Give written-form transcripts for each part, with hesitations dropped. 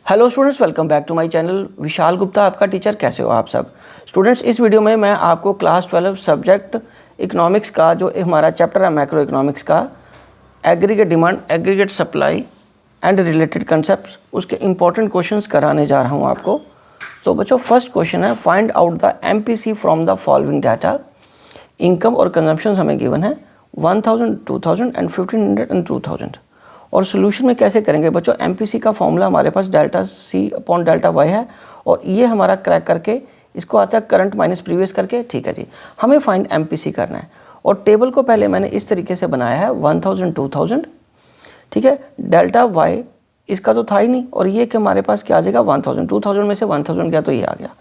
Hello students, welcome back to my channel. Vishal Gupta आपका teacher. कैसे हो आप सब स्टूडेंट्स? इस वीडियो में मैं आपको क्लास 12 सब्जेक्ट इकोनॉमिक्स का जो हमारा चैप्टर है मैक्रो इकोनॉमिक्स का aggregate demand, aggregate supply and related concepts, उसके इंपॉर्टेंट क्वेश्चंस कराने जा रहा हूं आपको। तो बच्चों, फर्स्ट क्वेश्चन है find out the MPC from the following data. Income और कंजम्पशन हमें गिवन है 1000, 2000 एंड 1500 एंड 2000। और सोल्यूशन में कैसे करेंगे बच्चों? एमपीसी का फॉर्मूला हमारे पास delta C upon delta Y है और ये हमारा क्रैक करके इसको आता है करंट माइनस प्रीवियस करके। ठीक है जी, हमें फाइंड एमपीसी करना है और टेबल को पहले मैंने इस तरीके से बनाया है 1000, 2000। ठीक है, डेल्टा वाई इसका तो था ही नहीं और ये कि हमारे पास क्या आ जाएगा 1000, 2000 में से 1000 गया तो ये आ गया।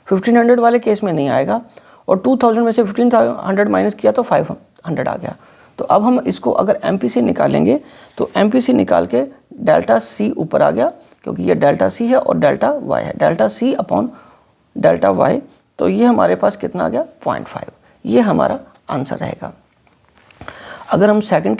1500 वाले केस में नहीं आएगा और 2000 में से 1500 माइनस किया तो 500 आ गया। तो अब हम इसको अगर एमपीसी निकालेंगे तो एमपीसी निकाल के डेल्टा सी ऊपर आ गया क्योंकि ये डेल्टा सी है और डेल्टा वाई है। Delta C upon delta Y, तो ये हमारे पास कितना आ गया 0.5। ये हमारा आंसर रहेगा। अगर हम सेकंड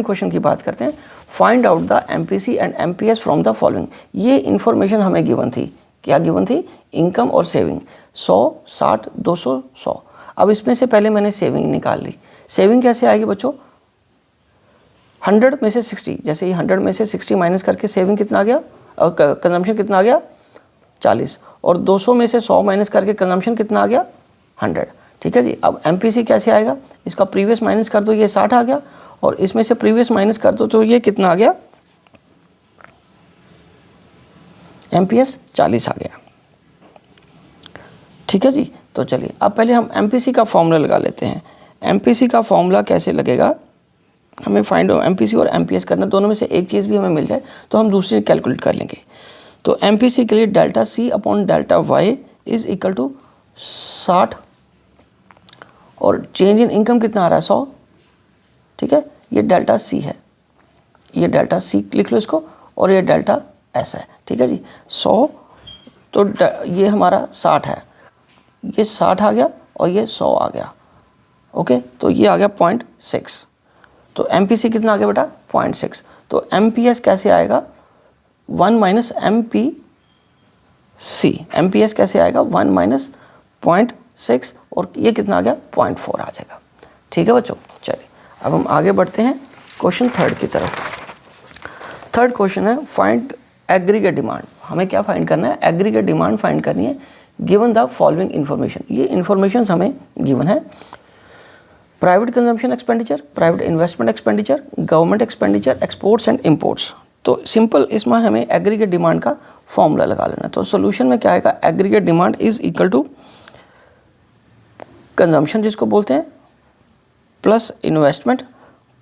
क्वेश्चन की बात करते हैं, find out the MPC and MPS from the following. ये इन्फॉर्मेशन हमें गिवन थी। क्या गिवन थी? इनकम और सेविंग 100, 60, 200, 100। अब इसमें से पहले मैंने सेविंग निकाल ली। सेविंग कैसे आएगी बच्चों? 100 में से 60, जैसे ही 100 में से 60 माइनस करके सेविंग कितना आ गया और कंजम्पशन कितना आ गया 40, और 200 में से 100 माइनस करके कंजम्पशन कितना आ गया 100। ठीक है जी। अब एमपीसी कैसे आएगा? इसका प्रीवियस माइनस कर दो, ये 60 आ गया, और इसमें से प्रीवियस माइनस कर दो तो ये कितना आ गया? एमपीएस 40 आ गया। ठीक है जी। तो चलिए अब पहले हम एमपीसी का फॉर्मूला लगा लेते हैं। एमपीसी का फॉर्मूला कैसे लगेगा? हमें फाइंड एमपीसी और एमपीएस करना, दोनों में से एक चीज़ भी हमें मिल जाए तो हम दूसरी कैलकुलेट कर लेंगे। तो एमपीसी के लिए delta C upon delta Y is equal to 60 और चेंज इन इनकम कितना आ रहा है 100। ठीक है, ये डेल्टा सी है, ये डेल्टा सी लिख लो इसको, और ये डेल्टा एस है। ठीक है जी। 100 तो ये हमारा 60 है, ये 60 आ गया और ये 100 आ गया। ओके, तो ये आ गया 0.6। तो एमपीसी कितना आ गया बेटा? 0.6। तो एमपीएस कैसे आएगा? 1 माइनस एमपीसी। एमपीएस कैसे आएगा? 1 माइनस 0.6 और ये कितना आ गया 0.4 आ जाएगा। ठीक है बच्चों, चलिए अब हम आगे बढ़ते हैं क्वेश्चन थर्ड की तरफ। थर्ड क्वेश्चन है फाइंड एग्रीगेट डिमांड। हमें क्या फाइंड करना है? एग्रीगेट डिमांड फाइंड करनी है गिवन द फॉलोइंग इन्फॉर्मेशन। ये इन्फॉर्मेशन हमें गिवन है: private consumption expenditure, private investment expenditure, government expenditure, exports and imports. तो सिंपल इसमें हमें एग्रीगेट डिमांड का फॉर्मूला लगा लेना। तो सोल्यूशन में क्या आएगा? Aggregate demand is equal to consumption जिसको बोलते हैं plus investment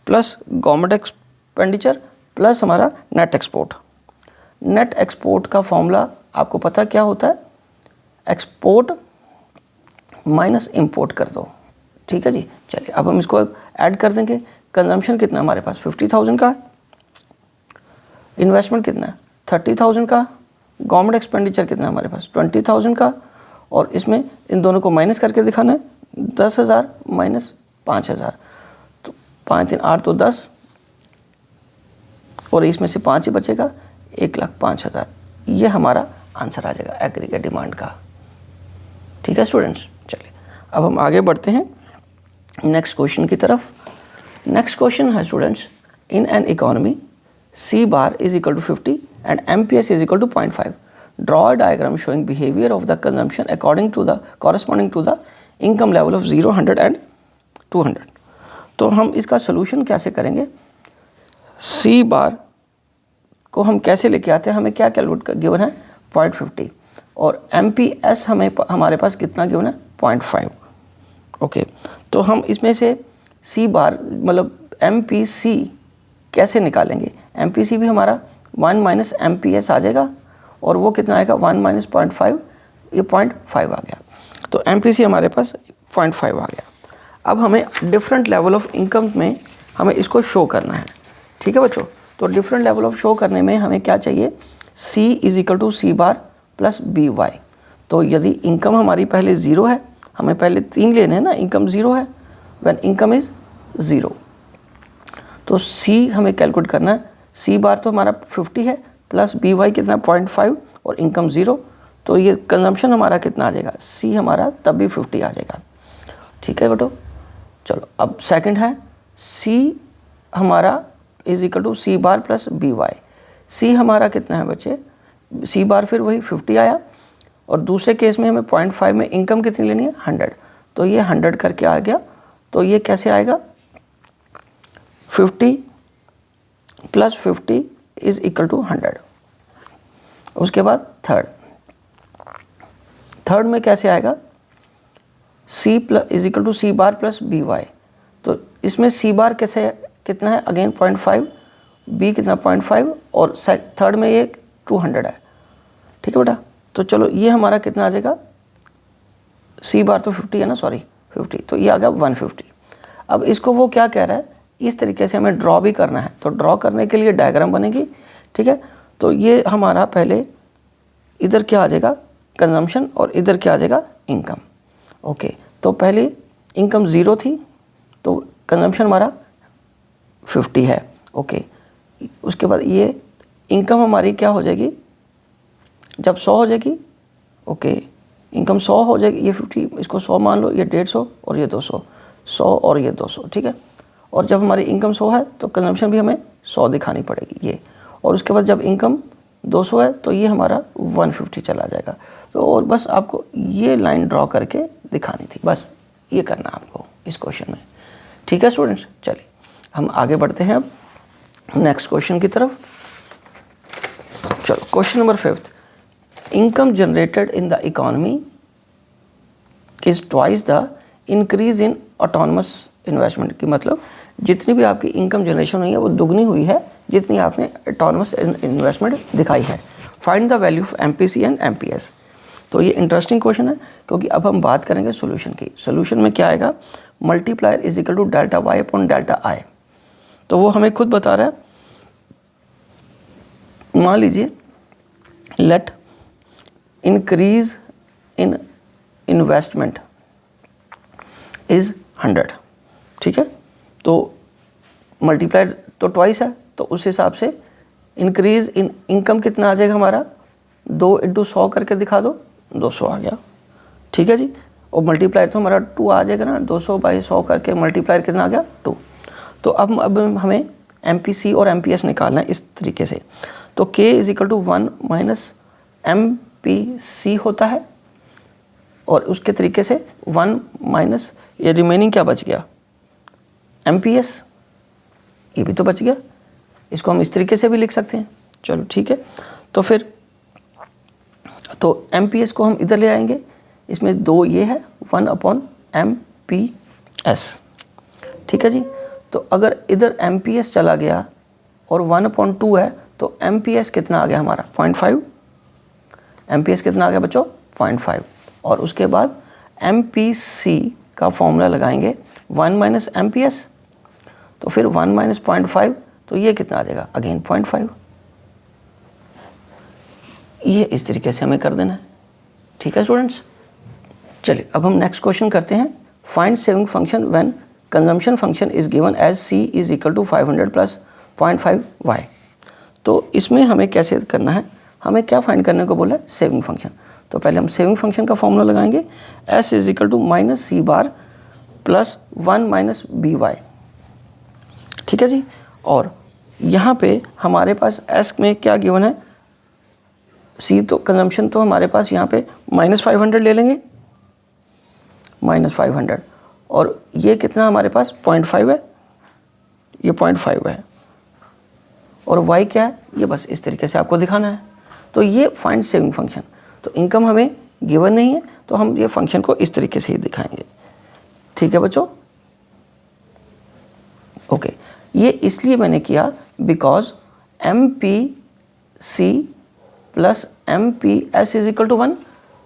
plus government expenditure plus हमारा नेट एक्सपोर्ट। नेट एक्सपोर्ट का फॉर्मूला आपको पता क्या होता है? एक्सपोर्ट माइनस इंपोर्ट कर दो। ठीक है जी। चलिए अब हम इसको ऐड कर देंगे। कंजम्पशन कितना हमारे पास 50,000 का, इन्वेस्टमेंट कितना है 30,000 का, गवर्नमेंट एक्सपेंडिचर कितना हमारे पास 20,000 का, और इसमें इन दोनों को माइनस करके दिखाना है 10,000 माइनस 5,000, तो 5 3 8 तो 10, और इसमें से 5 ही बचेगा 1,05,000। ये हमारा आंसर आ जाएगा एग्रीगेट डिमांड का। ठीक है स्टूडेंट्स, चलिए अब हम आगे बढ़ते हैं नेक्स्ट क्वेश्चन की तरफ। नेक्स्ट क्वेश्चन है students, in an economy C bar is equal to 50 and MPS is equal to 0.5। Draw a diagram showing behaviour of the consumption according to the corresponding to the income level of 0, 100 and 200। तो हम इसका solution कैसे करेंगे? सी बार को हम कैसे लेके आते हैं? हमें क्या कैलकुलेट गिवन है 0.50 और एमपीएस हमारे पास कितना गिवन है 0.5। ओके, तो हम इसमें से सी बार मतलब एमपीसी कैसे निकालेंगे? एमपीसी भी हमारा 1 माइनस एमपीएस आ जाएगा और वो कितना आएगा 1 माइनस 0.5, ये 0.5 आ गया। तो एमपीसी हमारे पास 0.5 आ गया। अब हमें डिफरेंट लेवल ऑफ इनकम में हमें इसको शो करना है। ठीक है बच्चों, तो डिफरेंट लेवल ऑफ शो करने में हमें क्या चाहिए? C is equal to C bar plus B Y. तो यदि इनकम हमारी पहले 0 है, हमें पहले 3 लेने हैं ना, इनकम 0 है, व्हेन इनकम इज़ 0, तो सी हमें कैलकुलेट करना है। सी बार तो हमारा 50 है, प्लस बी वाई कितना 0.5 और इनकम 0, तो ये कंजम्पशन हमारा कितना आ जाएगा, सी हमारा तब भी 50 आ जाएगा। ठीक है बेटो, चलो अब सेकंड है सी हमारा is equal to C bar plus B Y. C हमारा कितना है बच्चे, सी बार फिर वही 50 आया, और दूसरे केस में हमें 0.5 में इनकम कितनी लेनी है 100, तो ये 100 करके आ गया। तो ये कैसे आएगा, 50 प्लस 50 इज इक्वल टू 100। उसके बाद थर्ड में कैसे आएगा, C plus is equal to C bar plus B Y. तो इसमें सी बार कैसे कितना है, अगेन 0.5, बी कितना 0.5, और थर्ड में ये 200 है। ठीक है बेटा, तो चलो ये हमारा कितना आ जाएगा, सी बार तो 50 है ना, सॉरी 50, तो ये आ गया 150। अब इसको वो क्या कह रहा है, इस तरीके से हमें ड्रॉ भी करना है, तो ड्रॉ करने के लिए डायग्राम बनेगी। ठीक है, तो ये हमारा पहले इधर क्या आ जाएगा कंजम्पशन, और इधर क्या आ जाएगा इनकम। ओके, तो पहले इनकम 0 थी, तो कंजम्पशन हमारा 50 है। ओके, उसके बाद ये इनकम हमारी क्या हो जाएगी, जब 100 हो जाएगी, ओके इनकम 100 हो जाएगी, ये 50, इसको 100 मान लो, ये 150 और ये 200, 100 और ये 200। ठीक है, और जब हमारी इनकम 100 है तो कंजम्पशन भी हमें 100 दिखानी पड़ेगी ये, और उसके बाद जब इनकम 200 है तो ये हमारा 150 चला जाएगा। तो और बस आपको ये लाइन ड्रॉ करके दिखानी थी, बस ये करना आपको इस क्वेश्चन में। ठीक है स्टूडेंट्स, चलिए हम आगे बढ़ते हैं अब नेक्स्ट क्वेश्चन की तरफ। चलो question number 5, income generated in the economy is twice the increase in autonomous investment. की मतलब जितनी भी आपकी इनकम जनरेशन हुई है वो दुगनी हुई है जितनी आपने ऑटोनमस इन्वेस्टमेंट दिखाई है। Find the value of MPC and MPS. तो ये इंटरेस्टिंग क्वेश्चन है, क्योंकि अब हम बात करेंगे सोल्यूशन की। सोल्यूशन में क्या आएगा, multiplier is equal to delta Y upon delta I. तो वो हमें खुद बता रहा है, मान लीजिए let increase in investment is 100। ठीक है, तो मल्टीप्लायर तो ट्वाइस है, तो उस हिसाब से इंक्रीज इन इनकम कितना आ जाएगा हमारा, 2 × 100 करके दिखा दो, 200 आ गया। ठीक है जी, और मल्टीप्लायर तो हमारा 2 आ जाएगा ना, 200/100 करके मल्टीप्लायर कितना आ गया 2। तो अब हमें एमपीसी और एमपीएस निकालना है इस तरीके से। तो k is equal to 1 minus MPC होता है, और उसके तरीके से 1 माइनस ये रिमेनिंग क्या बच गया, एमपीएस, ये भी तो बच गया। इसको हम इस तरीके से भी लिख सकते हैं। चलो ठीक है, तो फिर तो एमपीएस को हम इधर ले आएंगे, इसमें 2 ये है 1/MPS। ठीक है जी, तो अगर इधर एमपीएस चला गया और 1/2 है, तो एमपीएस कितना आ गया हमारा 0.5। एमपीएस कितना आ गया बच्चों 0.5, और उसके बाद एमपीसी का फॉर्मूला लगाएंगे 1 माइनस एमपीएस, तो फिर 1 माइनस 0.5, तो ये कितना आ जाएगा अगेन 0.5। ये इस तरीके से हमें कर देना है। ठीक है स्टूडेंट्स, चलिए अब हम नेक्स्ट क्वेश्चन करते हैं। Find saving function when consumption function is given as C is equal to 500 plus 0.5 Y. तो इसमें हमें कैसे करना है, हमें क्या फाइंड करने को बोला है, सेविंग फंक्शन। तो पहले हम सेविंग फंक्शन का फॉर्मूला लगाएंगे, S is equal to minus C bar plus 1 minus B Y. ठीक है जी, और यहाँ पे हमारे पास एस में क्या गिवन है, सी तो कंजम्पशन तो हमारे पास यहाँ पे -500 ले लेंगे, -500, और ये कितना हमारे पास 0.5 है, ये 0.5 है, और y क्या है, ये बस इस तरीके से आपको दिखाना है। तो ये फाइंड सेविंग फंक्शन, तो इनकम हमें गिवन नहीं है, तो हम ये फंक्शन को इस तरीके से ही दिखाएंगे। ठीक है बच्चों, ओके। ये इसलिए मैंने किया because MPC plus MPS is equal to 1।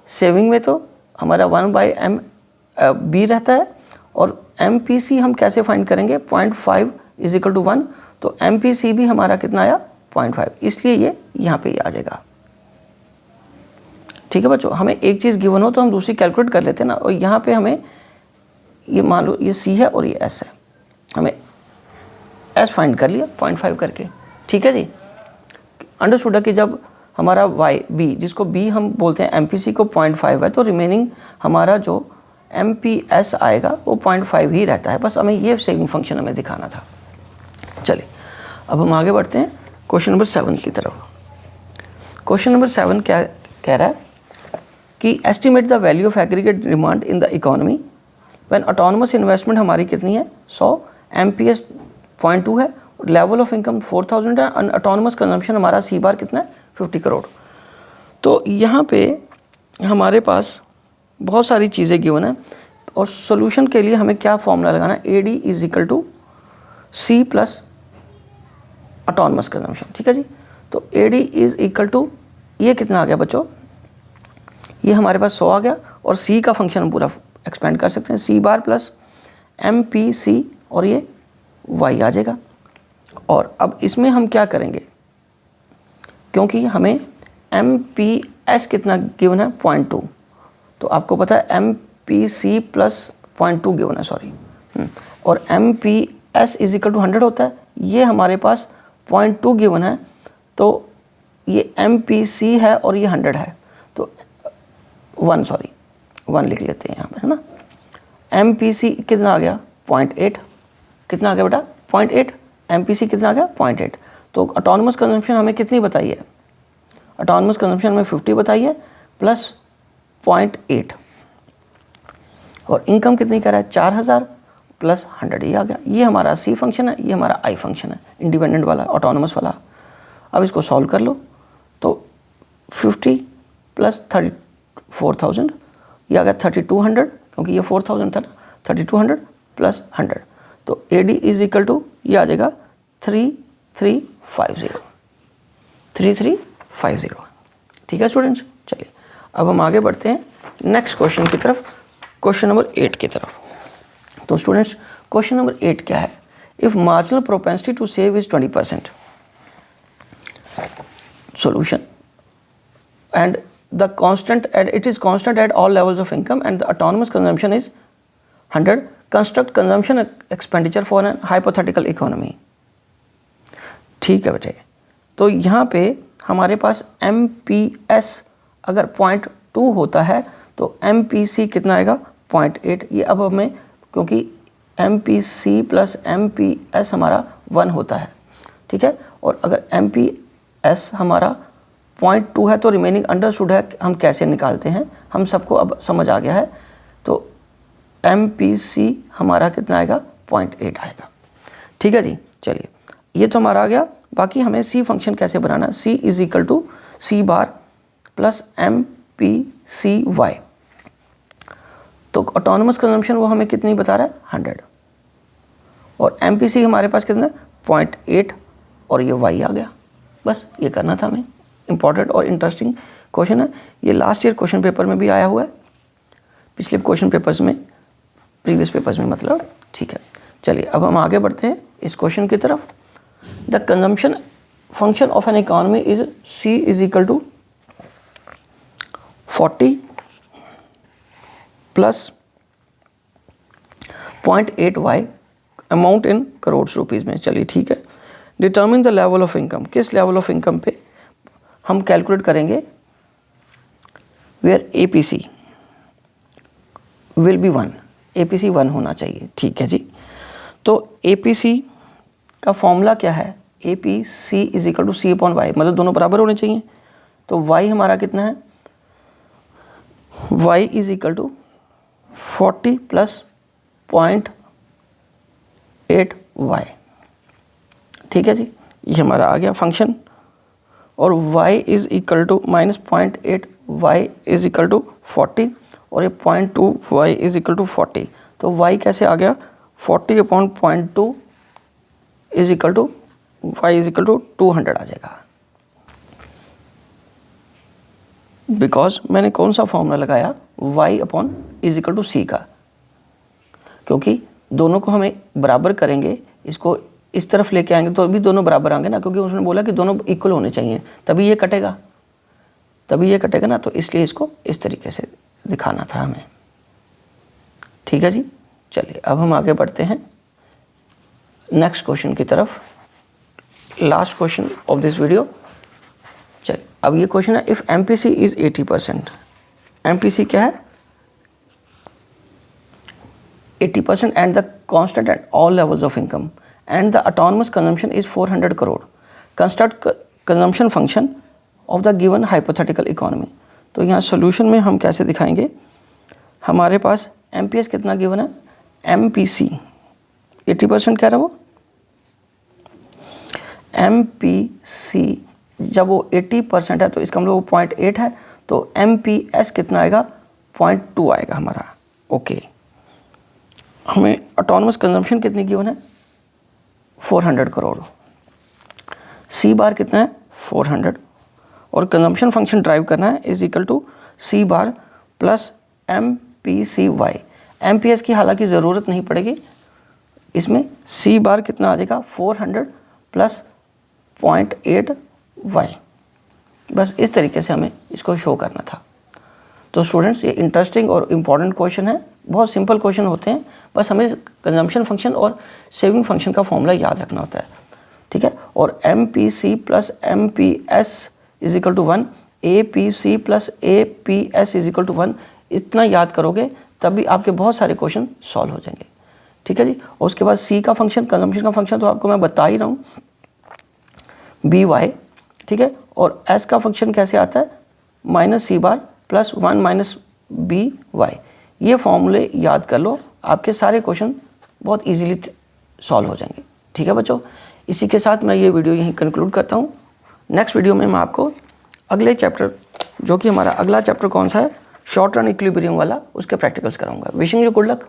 Saving में तो हमारा 1/MB रहता है, और MPC हम कैसे फाइंड करेंगे, 0.5 इज इक्वल टू 1, तो MPC भी हमारा कितना आया 0.5, इसलिए ये यहाँ पे आ जाएगा। ठीक है बच्चों, हमें एक चीज़ गिवन हो तो हम दूसरी कैलकुलेट कर लेते हैं ना, और यहाँ पे हमें ये मान लो ये C है और ये S है, हमें S फाइंड कर लिया 0.5 करके। ठीक है जी, अंडरस्टूड है कि जब हमारा वाई बी, जिसको बी हम बोलते हैं, MPC को 0.5 है, तो रिमेनिंग हमारा जो MPS आएगा वो 0.5 ही रहता है। बस हमें ये सेविंग फंक्शन हमें दिखाना था। चलिए अब हम आगे बढ़ते हैं क्वेश्चन नंबर 7 की तरफ। क्वेश्चन नंबर 7 क्या कह रहा है कि estimate the value of aggregate demand in the economy when autonomous investment हमारी कितनी है 100, MPS 0.2 है, लेवल ऑफ इनकम 4000 है, और ऑटोनमस कंजम्पशन हमारा सी बार कितना है 50 करोड़। तो यहाँ पे हमारे पास बहुत सारी चीज़ें गिवन है और सॉल्यूशन के लिए हमें क्या फॉर्मूला लगाना है, AD is equal to C plus autonomous consumption. ठीक है जी। तो AD इज इक्वल टू, ये कितना आ गया बच्चों, ये हमारे पास 100 आ गया, और C का फंक्शन हम पूरा एक्सपेंड कर सकते हैं, C बार प्लस MPC, और ये Y आ जाएगा। और अब इसमें हम क्या करेंगे, क्योंकि हमें MPS कितना गिवन है 0.2, तो आपको पता है MPC प्लस 0.2 गिवन है, सॉरी, और MPS इज इक्वल टू 100 होता है। ये हमारे पास 0.2 गिवन है, तो ये MPC है और ये 100 है, तो 1 लिख लेते हैं यहाँ पर, है ना। MPC कितना आ गया 0.8, कितना आ गया बेटा 0.8, MPC कितना आ गया 0.8। तो ऑटोनमस कंजम्पशन हमें कितनी बताई है, ऑटोनमस कंजम्पशन में 50 बताई है प्लस 0.8, और इनकम कितनी कह रहा है 4000 प्लस 100, ये आ गया। ये हमारा C फंक्शन है, ये हमारा I फंक्शन है, इंडिपेंडेंट वाला, ऑटोनमस वाला। अब इसको सॉल्व कर लो, तो 50 प्लस 34,000, ये आ गया 3200, क्योंकि ये 4000 था ना, 3200 प्लस 100, तो AD इज इक्वल टू, ये आ जाएगा 3350। ठीक है स्टूडेंट्स। चलिए अब हम आगे बढ़ते हैं नेक्स्ट क्वेश्चन की तरफ, क्वेश्चन नंबर 8 की तरफ। तो स्टूडेंट्स क्वेश्चन नंबर 8 क्या है, if marginal propensity to save is 20%, solution, and the constant, and it is constant at all levels of income, and the autonomous consumption is 100, construct consumption expenditure for an hypothetical economy। ठीक है बेटे, तो यहाँ पे हमारे पास MPS अगर 0.2 होता है तो MPC कितना आएगा 0.8। ये अब हमें, क्योंकि MPC प्लस MPS हमारा 1 होता है, ठीक है, और अगर MPS हमारा 0.2 है तो रिमेनिंग अंडरस्टूड है, हम कैसे निकालते हैं हम सबको अब समझ आ गया है। तो MPC हमारा कितना आएगा 0.8 आएगा। ठीक है जी। चलिए ये तो हमारा आ गया, बाकी हमें C फंक्शन कैसे बनाना है, C is equal to C bar plus MPCY। तो ऑटोनमस कंजम्पशन वो हमें कितनी बता रहा है 100, और MPC हमारे पास कितना है 0.8, और ये Y आ गया। बस ये करना था हमें। इंपॉर्टेंट और इंटरेस्टिंग क्वेश्चन है ये, लास्ट ईयर क्वेश्चन पेपर में भी आया हुआ है, पिछले क्वेश्चन पेपर्स में, प्रीवियस पेपर्स में मतलब। ठीक है, चलिए अब हम आगे बढ़ते हैं इस क्वेश्चन की तरफ। The consumption function of an economy is C is equal to 40 plus 0.8Y, amount in crore rupees में। चलिए ठीक है। Determine the level of income, किस लेवल ऑफ इनकम पे हम कैलकुलेट करेंगे, where APC will be 1, APC 1 होना चाहिए। ठीक है जी। तो APC का फॉर्मूला क्या है, APC is equal to C upon Y, मतलब दोनों बराबर होने चाहिए। तो Y हमारा कितना है, Y is equal to 40 plus 0.8Y। ठीक है जी, ये हमारा आ गया फंक्शन, और y is equal to minus 0.8y is equal to 40, और ये 0.2y इज इक्वल टू 40। तो y कैसे आ गया 40 upon 0.2 is equal to y is equal to 200 आ जाएगा। बिकॉज मैंने कौन सा फॉर्मूला लगाया, y upon is equal to C का, क्योंकि दोनों को हमें बराबर करेंगे, इसको इस तरफ लेके आएंगे तो भी दोनों बराबर आएंगे ना, क्योंकि उसने बोला कि दोनों इक्वल होने चाहिए, तभी ये कटेगा ना, तो इसलिए इसको इस तरीके से दिखाना था हमें। ठीक है जी। चलिए अब हम आगे बढ़ते हैं नेक्स्ट क्वेश्चन की तरफ, last question of this video, अब ये क्वेश्चन है, इफ़ MPC इज़ 80%, MPC क्या है 80% and the constant at all levels of income and the autonomous consumption is 400 crore, construct consumption function of the given hypothetical economy. तो यहाँ solution में हम कैसे दिखाएंगे, हमारे पास MPS कितना गिवन है, MPC 80% कह रहा है वो, MPC जब वो 80% है तो इसका मतलब वो 0.8 है, तो MPS कितना आएगा 0.2 आएगा हमारा। ओके, हमें ऑटोनमस कंजम्पशन कितनी गिवन है 400 करोड़, C बार कितना है 400, और कंजम्पशन फंक्शन ड्राइव करना है is equal to C bar plus MPCY। MPS की हालांकि ज़रूरत नहीं पड़ेगी, इसमें C बार कितना आ जाएगा 400 प्लस 0.8Y। बस इस तरीके से हमें इसको शो करना था। तो स्टूडेंट्स ये इंटरेस्टिंग और इम्पॉर्टेंट क्वेश्चन है, बहुत सिंपल क्वेश्चन होते हैं, बस हमें कंजम्पशन फंक्शन और सेविंग फंक्शन का फॉर्मूला याद रखना होता है, ठीक है। और MPC plus MPS is equal to 1, APC plus APS is equal to 1, इतना याद करोगे तब भी आपके बहुत सारे क्वेश्चन सॉल्व हो जाएंगे, ठीक है जी। और उसके बाद C का फंक्शन, कंजम्पशन का फंक्शन तो आपको मैं बता ही रहा हूँ, BY, ठीक है। और S का फंक्शन कैसे आता है -C बार प्लस 1 BY। ये फॉर्मूले याद कर लो, आपके सारे क्वेश्चन बहुत इजीली सॉल्व हो जाएंगे, ठीक है बच्चों। इसी के साथ मैं ये वीडियो यहीं कंक्लूड करता हूँ। नेक्स्ट वीडियो में मैं आपको अगले चैप्टर, जो कि हमारा अगला चैप्टर कौन सा है, शॉर्ट रन इक्विलिब्रियम वाला, उसके प्रैक्टिकल्स कराऊंगा। Wishing you good luck.